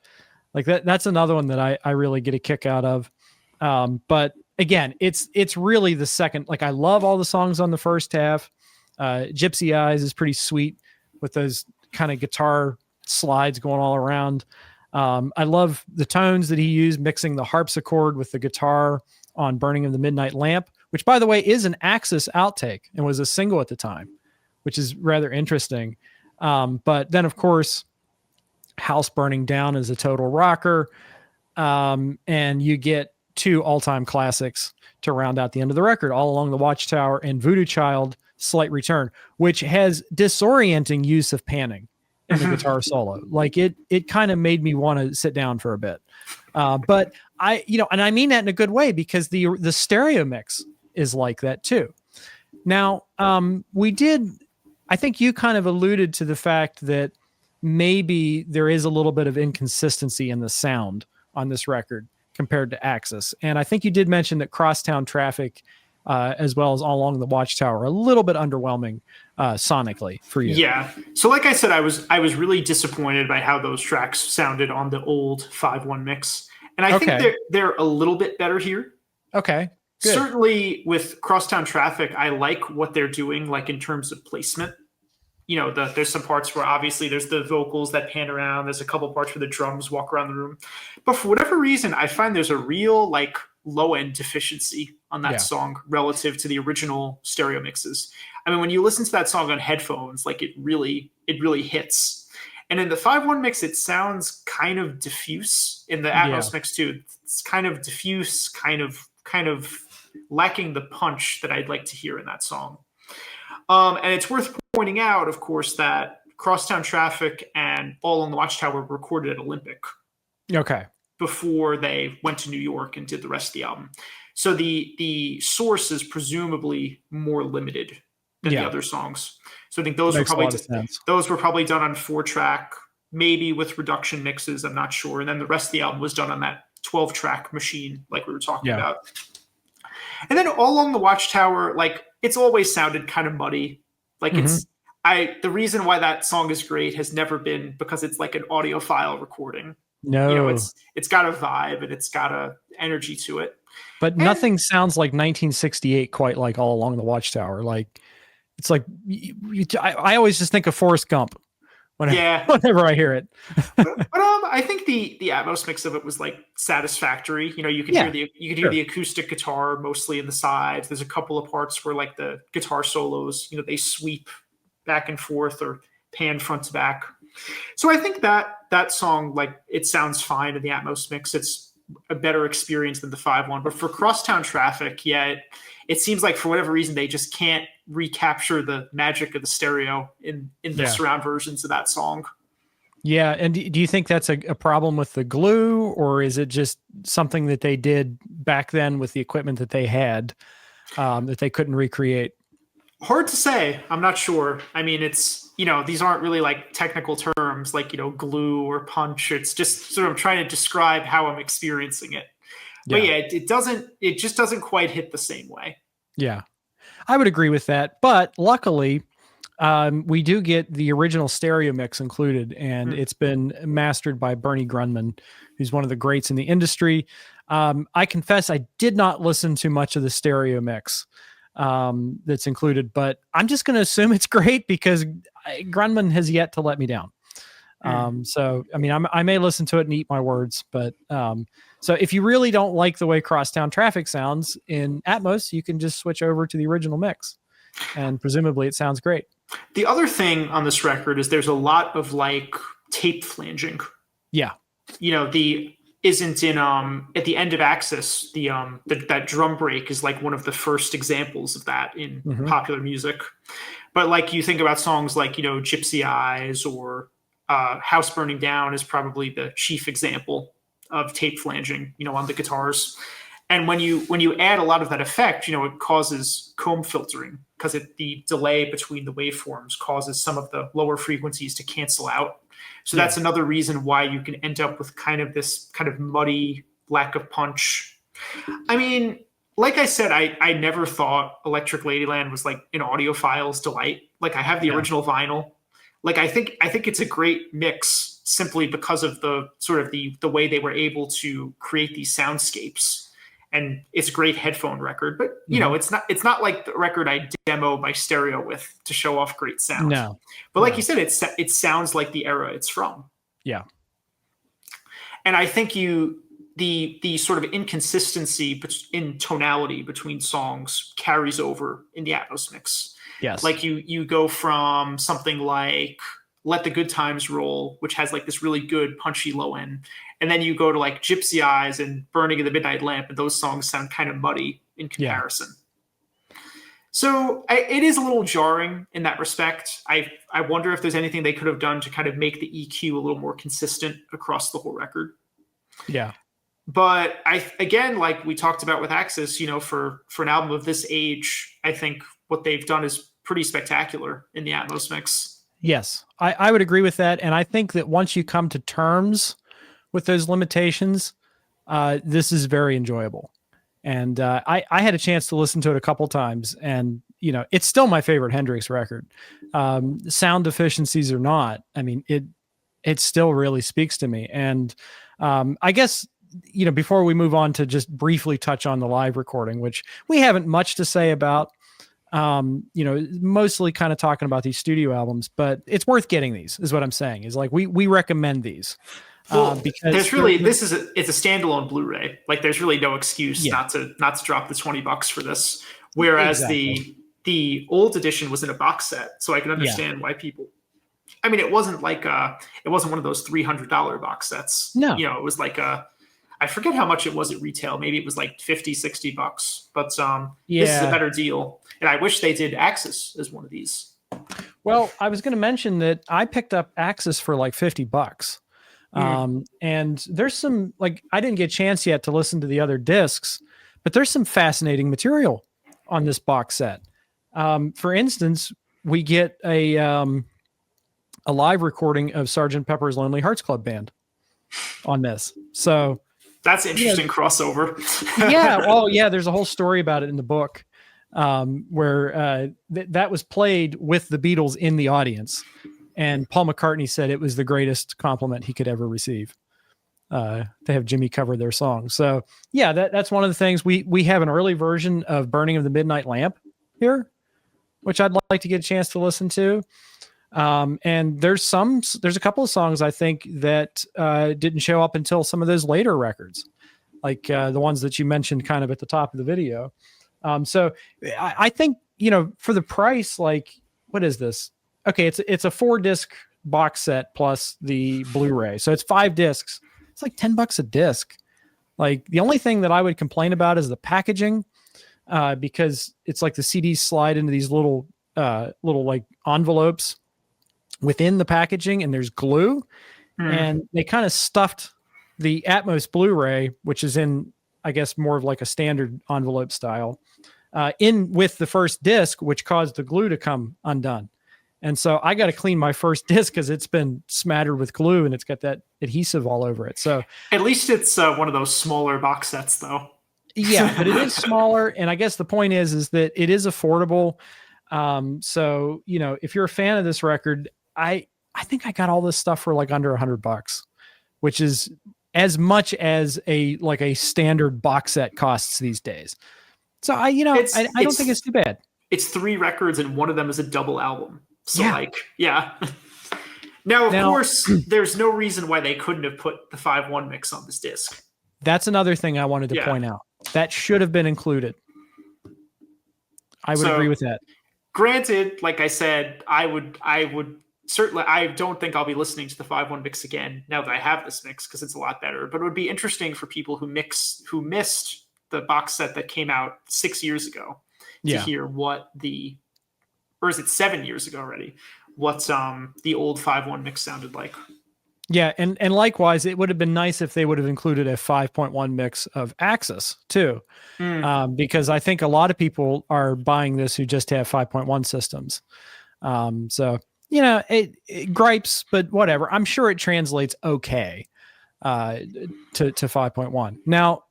like that. That's another one that I really get a kick out of. But again, it's really the second. Like I love all the songs on the first half. Gypsy Eyes is pretty sweet with those kind of guitar slides going all around. I love the tones that he used mixing the harpsichord with the guitar on Burning of the Midnight Lamp, which by the way is an Axis outtake and was a single at the time, which is rather interesting. But then of course, House Burning Down is a total rocker. And you get two all-time classics to round out the end of the record, All Along the Watchtower and Voodoo Child, Slight Return, which has disorienting use of panning in the guitar solo. Like it kind of made me want to sit down for a bit. But and I mean that in a good way because the stereo mix is like that too. Now, I think you kind of alluded to the fact that maybe there is a little bit of inconsistency in the sound on this record compared to Axis. And I think you did mention that Crosstown Traffic, as well as All Along the Watchtower, are a little bit underwhelming sonically for you. Yeah. So like I said, I was really disappointed by how those tracks sounded on the old 5.1 mix. And I think they're a little bit better here. Okay. Good. Certainly with Crosstown Traffic, I like what they're doing, like in terms of placement. you know, there's some parts where obviously there's the vocals that pan around. There's a couple parts where the drums walk around the room. But for whatever reason, I find there's a real like low end deficiency on that song relative to the original stereo mixes. I mean, when you listen to that song on headphones, like it really hits. And in the 5.1 mix, it sounds kind of diffuse. In the Atmos mix too, it's kind of diffuse, kind of lacking the punch that I'd like to hear in that song. And it's worth pointing out, of course, that Crosstown Traffic and All on the Watchtower were recorded at Olympic. Okay. Before they went to New York and did the rest of the album. So the source is presumably more limited than the other songs. So I think those were probably done on 4-track, maybe with reduction mixes, I'm not sure. And then the rest of the album was done on that 12-track machine like we were talking about. And then All Along the Watchtower, like it's always sounded kind of muddy. Like the reason why that song is great has never been because it's like an audiophile recording. No, you know, it's got a vibe and it's got a energy to it. But nothing sounds like 1968 quite like All Along the Watchtower. Like it's like I always just think of Forrest Gump whenever I hear it. but I think the Atmos mix of it was like satisfactory. You know, you could hear the acoustic guitar mostly in the sides. There's a couple of parts where like the guitar solos, you know, they sweep back and forth or pan front to back. So I think that song, like it sounds fine in the Atmos mix. It's a better experience than the 5.1. But for Crosstown Traffic, it seems like for whatever reason they just can't recapture the magic of the stereo in the surround versions of that song. Yeah, and do you think that's a problem with the glue, or is it just something that they did back then with the equipment that they had that they couldn't recreate? Hard to say. I'm not sure. I mean, it's, you know, these aren't really like technical terms like, you know, glue or punch. It's just sort of trying to describe how I'm experiencing it. But it just doesn't quite hit the same way. Yeah, I would agree with that. But luckily, we do get the original stereo mix included, and it's been mastered by Bernie Grundman, who's one of the greats in the industry. I confess I did not listen to much of the stereo mix that's included, but I'm just going to assume it's great because Grundman has yet to let me down. So, I mean, I may listen to it and eat my words, but so if you really don't like the way Crosstown Traffic sounds in Atmos, you can just switch over to the original mix and presumably it sounds great. The other thing on this record is there's a lot of like tape flanging. Yeah. You know, isn't in at the end of Axis, that drum break is like one of the first examples of that in popular music. But like you think about songs like, you know, Gypsy Eyes or House Burning Down is probably the chief example of tape flanging, you know, on the guitars. And when you add a lot of that effect, you know, it causes comb filtering because the delay between the waveforms causes some of the lower frequencies to cancel out. So that's another reason why you can end up with kind of this kind of muddy lack of punch. I mean, like I said, I never thought Electric Ladyland was like an audiophile's delight. Like I have the original vinyl. Like I think it's a great mix simply because of the sort of the way they were able to create these soundscapes. And it's a great headphone record, but you know, it's not like the record I demo my stereo with to show off great sound. No, but like you said, it sounds like the era it's from. Yeah, and I think the sort of inconsistency in tonality between songs carries over in the Atmos mix. Yes, like you go from something like Let the Good Times Roll, which has like this really good punchy low end. And then you go to like Gypsy Eyes and Burning of the Midnight Lamp, and those songs sound kind of muddy in comparison. Yeah. So it is a little jarring in that respect. I wonder if there's anything they could have done to kind of make the EQ a little more consistent across the whole record. Yeah. But again, like we talked about with Axis, you know, for an album of this age, I think what they've done is pretty spectacular in the Atmos mix. Yes, I would agree with that. And I think that once you come to terms with those limitations, this is very enjoyable. And I had a chance to listen to it a couple times, and you know, it's still my favorite Hendrix record. Sound deficiencies or not, I mean, it still really speaks to me. And I guess, you know, before we move on to just briefly touch on the live recording, which we haven't much to say about, Mostly kind of talking about these studio albums, but it's worth getting these, is what I'm saying. Is like we recommend these. Because it's a standalone Blu-ray. Like there's really no excuse not to drop the $20 for this. Whereas the old edition was in a box set, so I can understand why people. I mean, it wasn't like it wasn't one of those $300 box sets. No, it was like I forget how much it was at retail. Maybe it was like $50-$60. But this is a better deal. And I wish they did Axis as one of these. Well, I was going to mention that I picked up Axis for like $50. And there's some, like, I didn't get a chance yet to listen to the other discs, but there's some fascinating material on this box set. For instance, we get a live recording of Sgt. Pepper's Lonely Hearts Club Band on this. So that's interesting crossover. There's a whole story about it in the book, where that was played with the Beatles in the audience. And Paul McCartney said it was the greatest compliment he could ever receive, to have Jimmy cover their song. So yeah, that's one of the things. We have an early version of Burning of the Midnight Lamp here, which I'd like to get a chance to listen to. And there's a couple of songs I think that didn't show up until some of those later records, like the ones that you mentioned kind of at the top of the video. So I think, for the price, like, what is this? Okay, it's a 4-disc box set plus the Blu-ray. So it's 5 discs. It's like $10 a disc. Like, the only thing that I would complain about is the packaging, because it's like the CDs slide into these little like envelopes within the packaging, and there's glue. And they kind of stuffed the Atmos Blu-ray, which is in, I guess, more of like a standard envelope style, in with the first disc, which caused the glue to come undone. And so I got to clean my first disc because it's been smattered with glue and it's got that adhesive all over it. So at least it's one of those smaller box sets, though. Yeah, but it is smaller. And I guess the point is that it is affordable. So, if you're a fan of this record, I think I got all this stuff for like under $100, which is as much as a standard box set costs these days. So I don't think it's too bad. It's 3 records and one of them is a double album. So Now, of course, there's no reason why they couldn't have put the 5-1 mix on this disc. That's another thing I wanted to point out. That should have been included. I would agree with that. Granted, like I said, I would certainly, I don't think I'll be listening to the 5-1 mix again now that I have this mix, because it's a lot better. But it would be interesting for people who missed the box set that came out 6 years ago to hear or is it 7 years ago already, what the old 5-1 mix sounded like. Yeah, and likewise, it would have been nice if they would have included a 5.1 mix of Axis too, because I think a lot of people are buying this who just have 5.1 systems. So it gripes, but whatever. I'm sure it translates okay to 5.1. Now,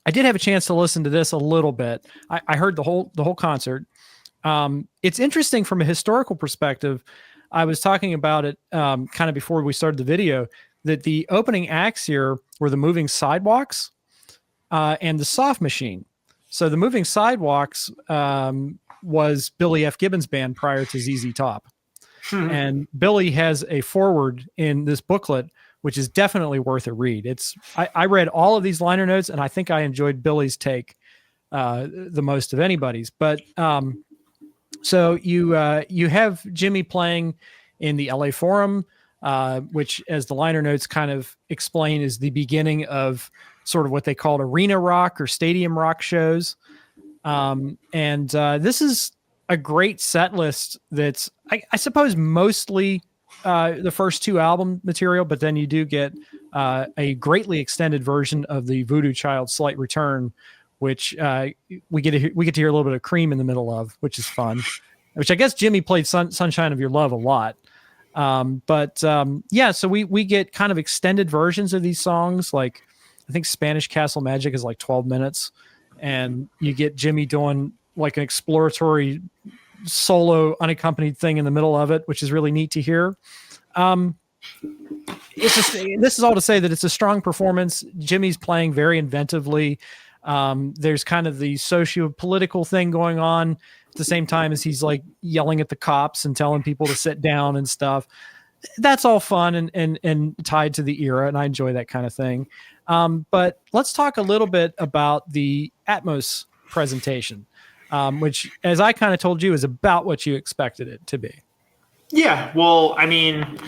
I did have a chance to listen to this a little bit. I heard the whole concert. It's interesting from a historical perspective. I was talking about it kind of before we started the video, that the opening acts here were the Moving Sidewalks and the Soft Machine. So the Moving Sidewalks was Billy F. Gibbons' band prior to ZZ Top. And Billy has a foreword in this booklet, which is definitely worth a read. I read all of these liner notes, and I think I enjoyed Billy's take the most of anybody's. But so you have Jimmy playing in the LA Forum, which, as the liner notes kind of explain, is the beginning of sort of what they called arena rock or stadium rock shows. And this is a great set list that's, I suppose, mostly the first 2 album material, but then you do get a greatly extended version of the Voodoo Child Slight Return, which we get to hear a little bit of Cream in the middle of, which is fun. Which I guess Jimmy played Sunshine of Your Love a lot. So we get kind of extended versions of these songs. Like, I think Spanish Castle Magic is like 12 minutes, and you get Jimmy doing like an exploratory solo unaccompanied thing in the middle of it, which is really neat to hear. This is all to say that it's a strong performance. Jimmy's playing very inventively. There's kind of the socio-political thing going on at the same time as he's like yelling at the cops and telling people to sit down and stuff. That's all fun and tied to the era, and I enjoy that kind of thing. But let's talk a little bit about the Atmos presentation, which, as I kind of told you, is about what you expected it to be. Yeah, well, I mean,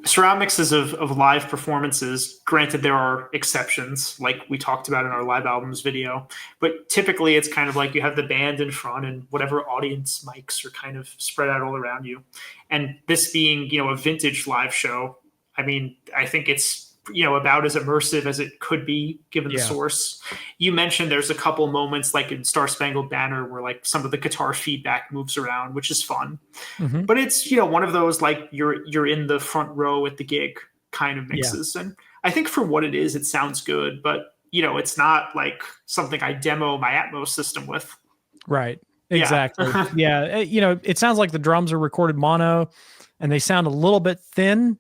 surround mixes of live performances, granted there are exceptions, like we talked about in our live albums video, but typically it's kind of like you have the band in front and whatever audience mics are kind of spread out all around you. And this being, a vintage live show, I mean, I think it's, about as immersive as it could be given the source. You mentioned there's a couple moments like in Star Spangled Banner where like some of the guitar feedback moves around, which is fun. Mm-hmm. But it's, one of those like you're in the front row at the gig kind of mixes. Yeah. And I think for what it is, it sounds good, but it's not like something I demo my Atmos system with. Right. Exactly. Yeah. It sounds like the drums are recorded mono and they sound a little bit thin.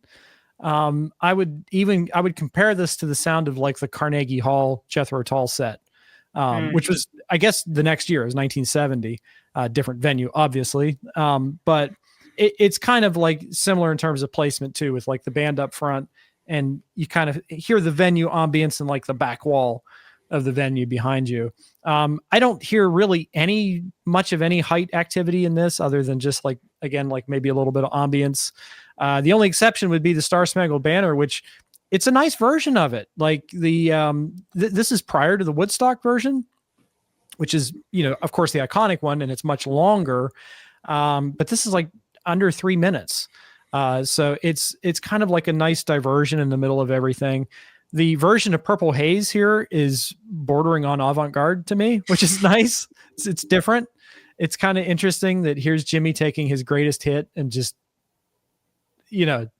I would compare this to the sound of like the Carnegie Hall Jethro Tull set, which was, I guess, the next year. It was 1970, different venue, obviously. But it's kind of like similar in terms of placement too, with like the band up front, and you kind of hear the venue ambience and like the back wall of the venue behind you. I don't hear really much of any height activity in this, other than just like, again, like maybe a little bit of ambience. The only exception would be the Star Spangled Banner, which it's a nice version of it. Like this is prior to the Woodstock version, which is, of course, the iconic one, and it's much longer. But this is like under 3 minutes. So it's kind of like a nice diversion in the middle of everything. The version of Purple Haze here is bordering on avant-garde to me, which is nice. It's different. It's kind of interesting that here's Jimmy taking his greatest hit and just,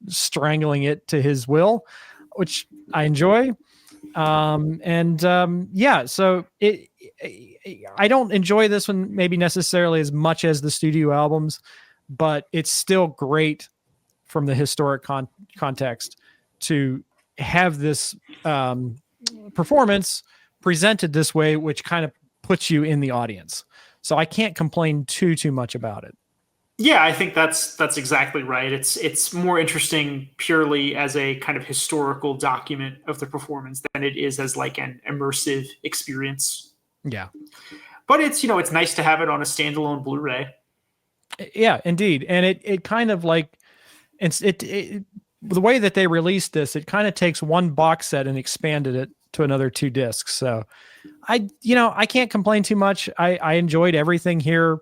strangling it to his will, which I enjoy. So I don't enjoy this one maybe necessarily as much as the studio albums, but it's still great from the historic context to have this performance presented this way, which kind of puts you in the audience. So I can't complain too much about it. Yeah, I think that's exactly right. It's more interesting purely as a kind of historical document of the performance than it is as like an immersive experience. Yeah. But it's nice to have it on a standalone Blu Ray. Yeah, indeed. And it kind of like the way that they released this, it kind of takes one box set and expanded it to another 2 discs. So I can't complain too much. I enjoyed everything here.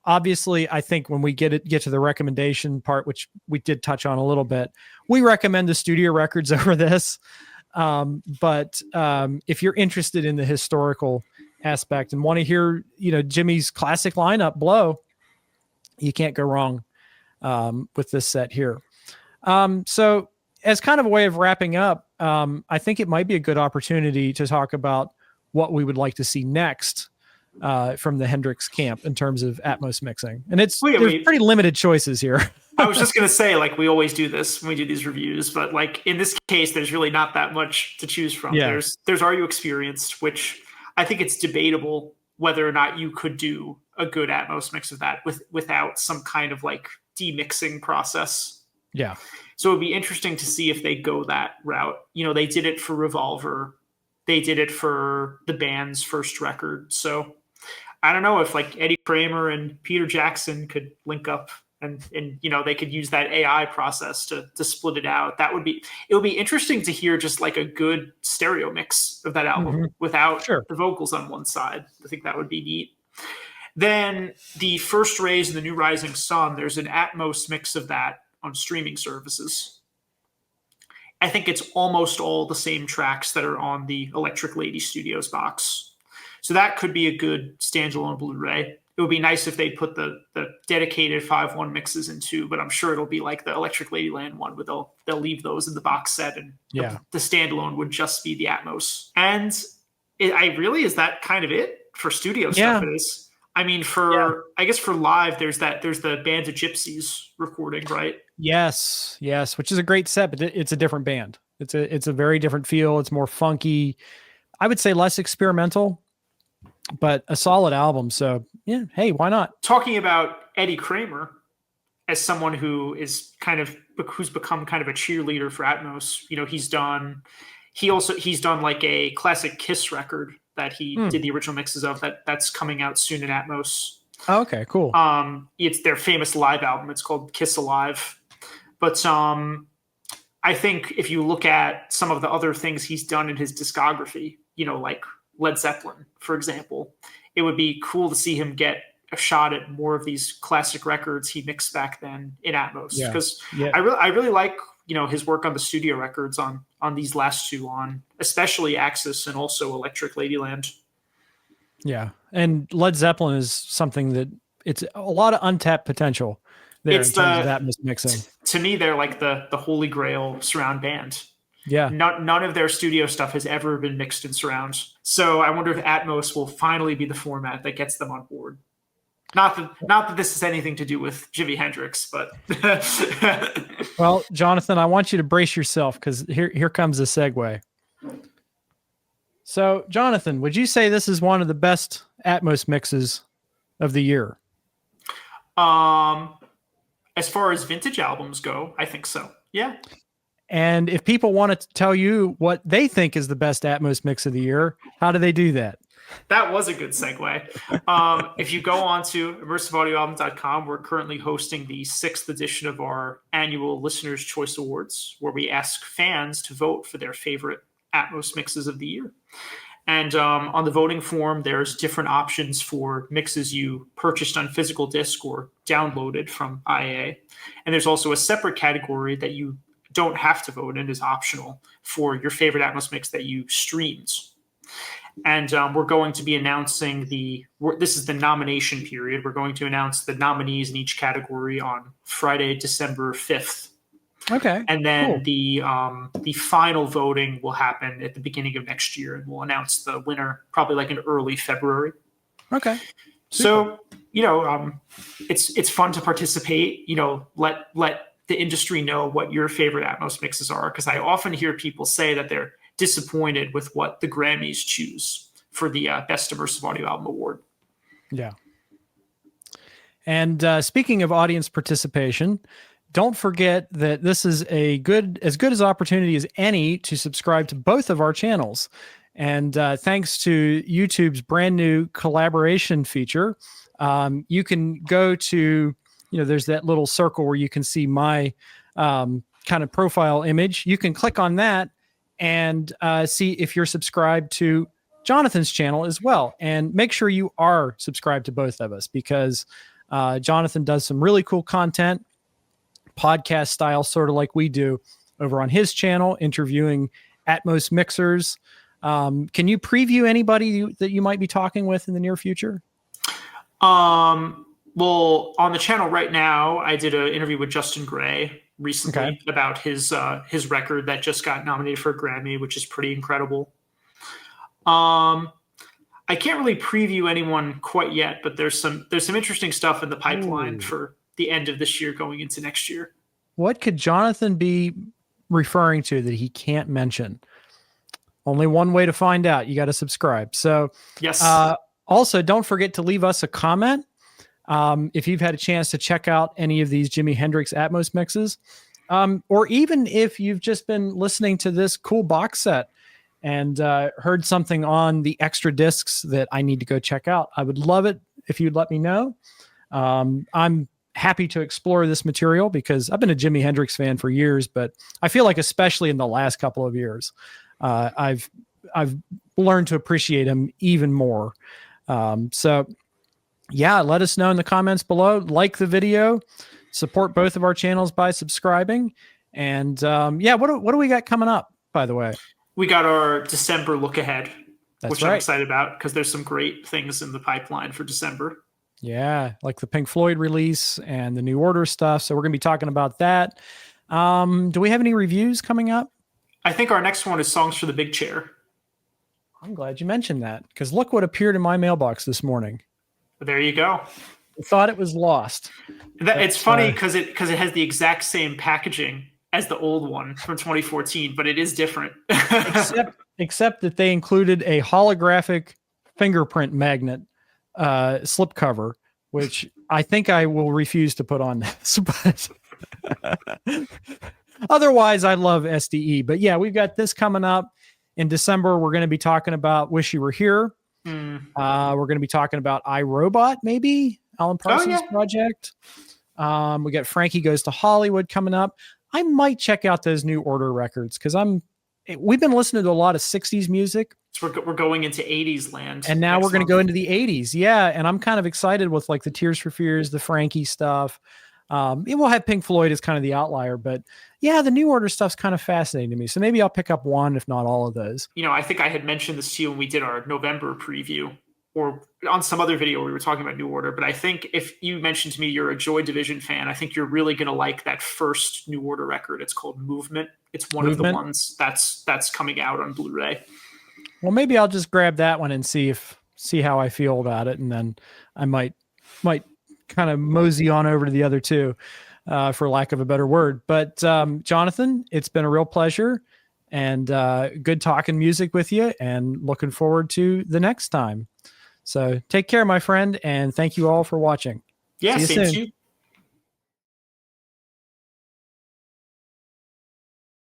Obviously, I think when we get to the recommendation part, which we did touch on a little bit, we recommend the studio records over this. But if you're interested in the historical aspect and want to hear, Jimmy's classic lineup blow, you can't go wrong with this set here. So as kind of a way of wrapping up, I think it might be a good opportunity to talk about what we would like to see next from the Hendrix camp in terms of Atmos mixing. And there's pretty limited choices here. I was just going to say, like, we always do this when we do these reviews, but like in this case, there's really not that much to choose from. Yeah. There's Are You Experienced, which I think it's debatable whether or not you could do a good Atmos mix of that without some kind of like demixing process. Yeah. So it'd be interesting to see if they go that route. They did it for Revolver. They did it for the band's first record. So I don't know if like Eddie Kramer and Peter Jackson could link up and they could use that AI process to split it out. It would be interesting to hear just like a good stereo mix of that album without the vocals on one side. I think that would be neat. Then the First Rays and the New Rising Sun, there's an Atmos mix of that on streaming services. I think it's almost all the same tracks that are on the Electric Lady Studios box. So that could be a good standalone Blu-ray. It would be nice if they put the dedicated 5.1 mixes in too, but I'm sure it'll be like the Electric Ladyland one where they'll leave those in the box set, and the standalone would just be the Atmos. And is that kind of it for studio stuff? It is. I mean, I guess for live, there's the Band of Gypsies recording, right? Yes, which is a great set, but it's a different band. It's a very different feel. It's more funky. I would say less experimental. but a solid album. So yeah, hey, why not? Talking about Eddie Kramer as someone who's become kind of a cheerleader for Atmos. He's done like a classic Kiss record that he did the original mixes of that's coming out soon in Atmos. Oh, okay, cool. It's their famous live album. It's called Kiss Alive. But I think if you look at some of the other things he's done in his discography, like Led Zeppelin, for example, it would be cool to see him get a shot at more of these classic records he mixed back then in Atmos. Because I really like his work on the studio records on these last two, on especially Axis and also Electric Ladyland. Yeah, and Led Zeppelin is something that it's a lot of untapped potential there in terms of Atmos mixing. To me, they're like the holy grail surround band. Yeah. None of their studio stuff has ever been mixed in surround. So I wonder if Atmos will finally be the format that gets them on board. Not that this has anything to do with Jimi Hendrix, but well, Jonathan, I want you to brace yourself because here comes a segue. So, Jonathan, would you say this is one of the best Atmos mixes of the year? As far as vintage albums go, I think so. Yeah. And if people want to tell you what they think is the best Atmos mix of the year, how do they do that? That was a good segue. If you go on to immersiveaudioalbum.com, we're currently hosting the 6th edition of our annual Listener's Choice Awards, where we ask fans to vote for their favorite Atmos mixes of the year. And on the voting form, there's different options for mixes you purchased on physical disc or downloaded from IAA. And there's also a separate category that you don't have to vote in, is optional, for your favorite Atmos mix that you streamed. And we're going to be announcing this is the nomination period. We're going to announce the nominees in each category on Friday, December 5th. Okay. And then the final voting will happen at the beginning of next year, and we'll announce the winner probably like in early February. Okay. Super. So, it's fun to participate, let the industry know what your favorite Atmos mixes are, because I often hear people say that they're disappointed with what the Grammys choose for the Best Immersive Audio Album Award. Yeah. And speaking of audience participation, don't forget that this is as good as opportunity as any to subscribe to both of our channels. And thanks to YouTube's brand new collaboration feature, you can go to, there's that little circle where you can see my kind of profile image. You can click on that and see if you're subscribed to Jonathan's channel as well. And make sure you are subscribed to both of us, because Jonathan does some really cool content, podcast style, sort of like we do over on his channel, interviewing Atmos mixers. Can you preview anybody that you might be talking with in the near future? Well, on the channel right now, I did an interview with Justin Gray recently about his record that just got nominated for a Grammy, which is pretty incredible. I can't really preview anyone quite yet, but there's some interesting stuff in the pipeline for the end of this year going into next year. What could Jonathan be referring to that he can't mention? Only one way to find out. You got to subscribe. So yes. Also, don't forget to leave us a comment if you've had a chance to check out any of these Jimi Hendrix Atmos mixes, or even if you've just been listening to this cool box set and heard something on the extra discs that I need to go check out. I would love it if you'd let me know. I'm happy to explore this material because I've been a Jimi Hendrix fan for years, but I feel like especially in the last couple of years, I've learned to appreciate him even more. So yeah, let us know in the comments below. Like the video, support both of our channels by subscribing. And yeah, what do we got coming up, by the way? We got our December look ahead, which right. I'm excited about because there's some great things in the pipeline for December. Yeah, like the Pink Floyd release and the New Order stuff. So we're going to be talking about that. Do we have any reviews coming up? I think our next one is Songs for the Big Chair. I'm glad you mentioned that, because look what appeared in my mailbox this morning. There you go. I thought it was lost. It's funny because it has the exact same packaging as the old one from 2014, but it is different. except that they included a holographic fingerprint magnet slipcover, which I think I will refuse to put on this, but otherwise I love SDE. But yeah, we've got this coming up in December. We're going to be talking about Wish You Were Here. We're going to be talking about iRobot, maybe Alan Parsons' project. We got Frankie Goes to Hollywood coming up. I might check out those New Order records because we've been listening to a lot of 60s music. So we're going into 80s land. And now we're going to go into the 80s. Yeah. And I'm kind of excited with like the Tears for Fears, the Frankie stuff. We'll have Pink Floyd as kind of the outlier, but yeah, the New Order stuff's kind of fascinating to me. So maybe I'll pick up one, if not all of those. I think I had mentioned this to you when we did our November preview, or on some other video we were talking about New Order. But I think if you mentioned to me you're a Joy Division fan, I think you're really going to like that first New Order record. It's called Movement. It's one of the ones that's coming out on Blu Ray. Well, maybe I'll just grab that one and see how I feel about it, and then I might kind of mosey on over to the other two, for lack of a better word. But Jonathan, it's been a real pleasure, and good talking music with you, and looking forward to the next time. So take care, my friend, and thank you all for watching. Yeah, see you soon. To you.